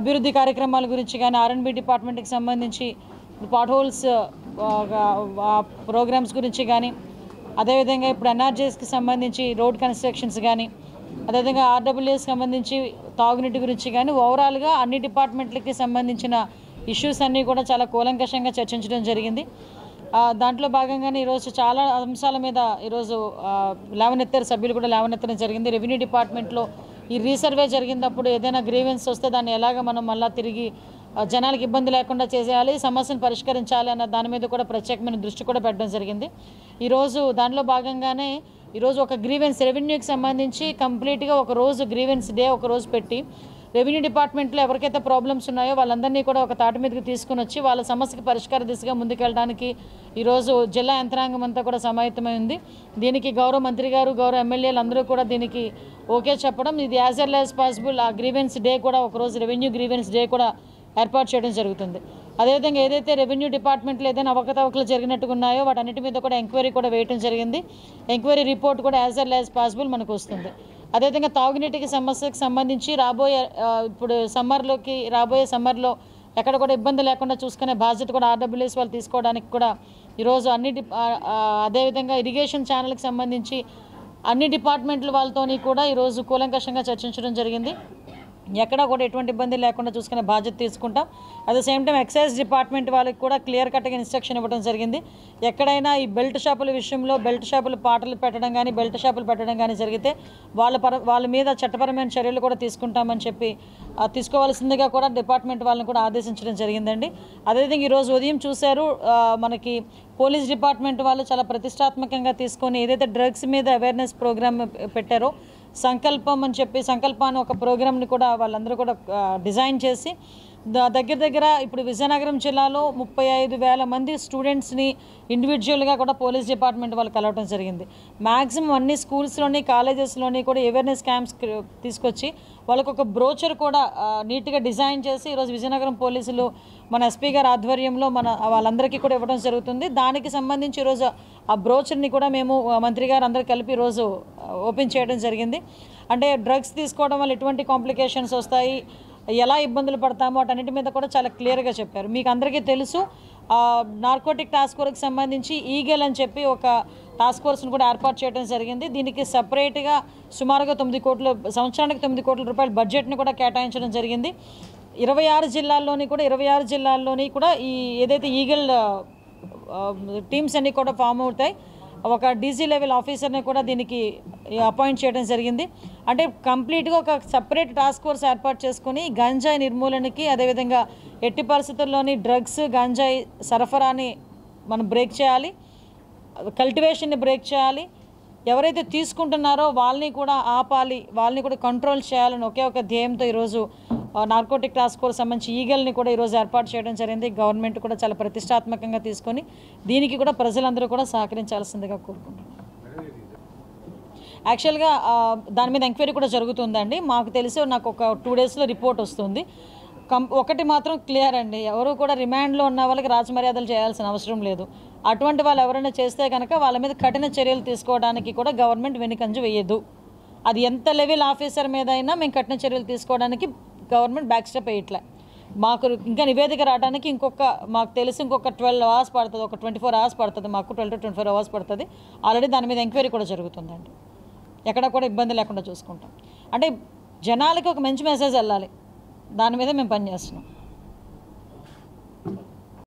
అభివృద్ధి కార్యక్రమాల గురించి కానీ ఆర్ఎండ్బి డిపార్ట్మెంట్కి సంబంధించి పాట్ హోల్స్ ప్రోగ్రామ్స్ గురించి కానీ, అదేవిధంగా ఇప్పుడు ఎన్ఆర్జీఎస్కి సంబంధించి రోడ్ కన్స్ట్రక్షన్స్ కానీ, అదేవిధంగా ఆర్డబ్ల్యూఎస్కి సంబంధించి తాగునీటి గురించి కానీ ఓవరాల్గా అన్ని డిపార్ట్మెంట్లకి సంబంధించిన ఇష్యూస్ అన్నీ కూడా చాలా కూలంకషంగా చర్చించడం జరిగింది. దాంట్లో భాగంగానే ఈరోజు చాలా అంశాల మీద ఈరోజు లేవనెత్తారు, సభ్యులు కూడా లేవనెత్తడం జరిగింది. రెవెన్యూ డిపార్ట్మెంట్లో ఈ రీసర్వే జరిగినప్పుడు ఏదైనా గ్రీవెన్స్ వస్తే దాన్ని ఎలాగ మనం మళ్ళీ తిరిగి జనాలకు ఇబ్బంది లేకుండా చేసేయాలి, సమస్యను పరిష్కరించాలి అన్న దాని మీద కూడా ప్రత్యేకమైన దృష్టి కూడా పెట్టడం జరిగింది. ఈరోజు దానిలో భాగంగానే ఈరోజు ఒక గ్రీవెన్స్ రెవెన్యూకి సంబంధించి కంప్లీట్గా ఒక రోజు గ్రీవెన్స్ డే ఒక రోజు పెట్టి రెవెన్యూ డిపార్ట్మెంట్లో ఎవరికైతే ప్రాబ్లమ్స్ ఉన్నాయో వాళ్ళందరినీ కూడా ఒక తాటి మీదకి తీసుకుని వచ్చి వాళ్ళ సమస్యకి పరిష్కార దిశగా ముందుకెళ్ళడానికి ఈరోజు జిల్లా యంత్రాంగం అంతా కూడా సమాయత్తమై ఉంది. దీనికి గౌరవ మంత్రి గారు, గౌరవ ఎమ్మెల్యేలు అందరూ కూడా దీనికి ఓకే చెప్పడం, ఇది యాజ్ ఎర్లీ యాజ్ పాసిబుల్ ఆ గ్రీవెన్స్ డే కూడా ఒకరోజు రెవెన్యూ గ్రీవెన్స్ డే కూడా ఏర్పాటు చేయడం జరుగుతుంది. అదేవిధంగా ఏదైతే రెవెన్యూ డిపార్ట్మెంట్లో ఏదైనా అవకతవకలు జరిగినట్టుగా ఉన్నాయో వాటన్నిటి మీద కూడా ఎంక్వైరీ కూడా వేయడం జరిగింది. ఎంక్వైరీ రిపోర్ట్ కూడా యాజ్ ఎర్లీ యాజ్ పాసిబుల్ మనకు వస్తుంది. అదేవిధంగా తాగునీటికి సమస్యకు సంబంధించి ఇప్పుడు రాబోయే సమ్మర్లో ఎక్కడ కూడా ఇబ్బంది లేకుండా చూసుకునే బాధ్యత కూడా ఆర్డబ్ల్యూఎస్ వాళ్ళు తీసుకోవడానికి కూడా ఈరోజు అదేవిధంగా ఇరిగేషన్ ఛానల్కి సంబంధించి అన్ని డిపార్ట్మెంట్ల వాళ్ళతోని కూడా ఈరోజు కూలంకషంగా చర్చించడం జరిగింది. ఎక్కడా కూడా ఎటువంటి ఇబ్బంది లేకుండా చూసుకునే బాధ్యత తీసుకుంటాం. At the same time excise department వాళ్ళకి కూడా క్లియర్ కట్గా ఇన్స్ట్రక్షన్ ఇవ్వడం జరిగింది. ఎక్కడైనా ఈ బెల్ట్ షాపుల విషయంలో బెల్ట్ షాపులు పాటలు పెట్టడం కానీ బెల్ట్ షాపులు పెట్టడం కానీ జరిగితే వాళ్ళ మీద చట్టపరమైన చర్యలు కూడా తీసుకుంటామని చెప్పి తీసుకోవాల్సిందిగా కూడా డిపార్ట్మెంట్ వాళ్ళని కూడా ఆదేశించడం జరిగిందండి. అదేవిధంగా ఈరోజు ఉదయం చూశారు, మనకి పోలీస్ డిపార్ట్మెంట్ వాళ్ళు చాలా ప్రతిష్టాత్మకంగా తీసుకొని ఏదైతే డ్రగ్స్ మీద అవేర్నెస్ ప్రోగ్రామ్ పెట్టారో సంకల్పం అని చెప్పి సంకల్పాన్ని ఒక ప్రోగ్రామ్ని కూడా వాళ్ళందరూ కూడా డిజైన్ చేసి దగ్గర ఇప్పుడు విజయనగరం జిల్లాలో 35,000 మంది స్టూడెంట్స్ని ఇండివిజువల్గా కూడా పోలీస్ డిపార్ట్మెంట్ వాళ్ళు కలవటం జరిగింది. మ్యాక్సిమం అన్ని స్కూల్స్లోని కాలేజెస్లోని కూడా అవేర్నెస్ క్యాంప్స్ తీసుకొచ్చి వాళ్ళకు ఒక బ్రోచర్ కూడా నీట్గా డిజైన్ చేసి ఈరోజు విజయనగరం పోలీసులు మన ఎస్పీ గారి ఆధ్వర్యంలో వాళ్ళందరికీ కూడా ఇవ్వడం జరుగుతుంది. దానికి సంబంధించి ఈరోజు ఆ బ్రోచర్ని కూడా మేము మంత్రి గారు అందరూ కలిపి ఈరోజు ఓపెన్ చేయడం జరిగింది. అంటే డ్రగ్స్ తీసుకోవడం వల్ల ఎటువంటి కాంప్లికేషన్స్ వస్తాయి, ఎలా ఇబ్బందులు పడతామో వాటన్నిటి మీద కూడా చాలా క్లియర్గా చెప్పారు. మీకు అందరికీ తెలుసు, నార్కోటిక్ టాస్క్ ఫోర్స్కి సంబంధించి ఈగల్ అని చెప్పి ఒక టాస్క్ ఫోర్స్ని కూడా ఏర్పాటు చేయడం జరిగింది. దీనికి సపరేట్గా సుమారుగా 9 కోట్ల సంవత్సరానికి 9 కోట్ల రూపాయల బడ్జెట్ని కూడా కేటాయించడం జరిగింది. 26 జిల్లాల్లోని కూడా ఈ ఏదైతే ఈగల్ టీమ్స్ అన్నీ కూడా ఫామ్ అవుతాయి. ఒక డీసీ లెవెల్ ఆఫీసర్ని కూడా దీనికి అపాయింట్ చేయడం జరిగింది. అంటే కంప్లీట్గా ఒక సపరేట్ టాస్క్ ఫోర్స్ ఏర్పాటు చేసుకుని గంజాయి నిర్మూలనకి, అదేవిధంగా ఎట్టి పరిస్థితుల్లోని డ్రగ్స్ గంజాయి సరఫరాని మనం బ్రేక్ చేయాలి, కల్టివేషన్ని బ్రేక్ చేయాలి, ఎవరైతే తీసుకుంటున్నారో వాళ్ళని కూడా ఆపాలి, వాళ్ళని కూడా కంట్రోల్ చేయాలని ఒకే ఒక ధ్యేయంతో ఈరోజు నార్కోటిక్ టాస్క్ ఫోర్స్ సంబంధించి ఈగల్ని కూడా ఈరోజు ఏర్పాటు చేయడం జరిగింది. గవర్నమెంట్ కూడా చాలా ప్రతిష్టాత్మకంగా తీసుకొని దీనికి కూడా ప్రజలందరూ కూడా సహకరించాల్సిందిగా కోరుకుంటున్నాను. యాక్చువల్గా దాని మీద ఎంక్వైరీ కూడా జరుగుతుందండి. మాకు తెలిసి నాకు ఒక 2 డేస్లో రిపోర్ట్ వస్తుంది. ఒకటి మాత్రం క్లియర్ అండి, ఎవరు కూడా రిమాండ్లో ఉన్న వాళ్ళకి రాజమర్యాదలు చేయాల్సిన అవసరం లేదు. అటువంటి వాళ్ళు ఎవరైనా చేస్తే కనుక వాళ్ళ మీద కఠిన చర్యలు తీసుకోవడానికి కూడా గవర్నమెంట్ వెనుకంజ వేయదు. అది ఎంత లెవెల్ ఆఫీసర్ మీద అయినా మేము కఠిన చర్యలు తీసుకోవడానికి గవర్నమెంట్ బ్యాక్ స్టెప్ వేయట్లే. మాకు ఇంకా నివేదిక రావడానికి మాకు తెలిసి ఇంకొక 12 అవర్స్ పడుతుంది, ఒక 24 అవర్స్ పడుతుంది, మాకు 12 to 24 అవర్స్ పడుతుంది. ఆల్రెడీ దాని మీద ఎంక్వైరీ కూడా జరుగుతుందండి. ఎక్కడ కూడా ఇబ్బంది లేకుండా చూసుకుంటాం. అంటే జనాలకి ఒక మంచి మెసేజ్ వెళ్ళాలి, దాని మీద మేము పనిచేస్తున్నాం.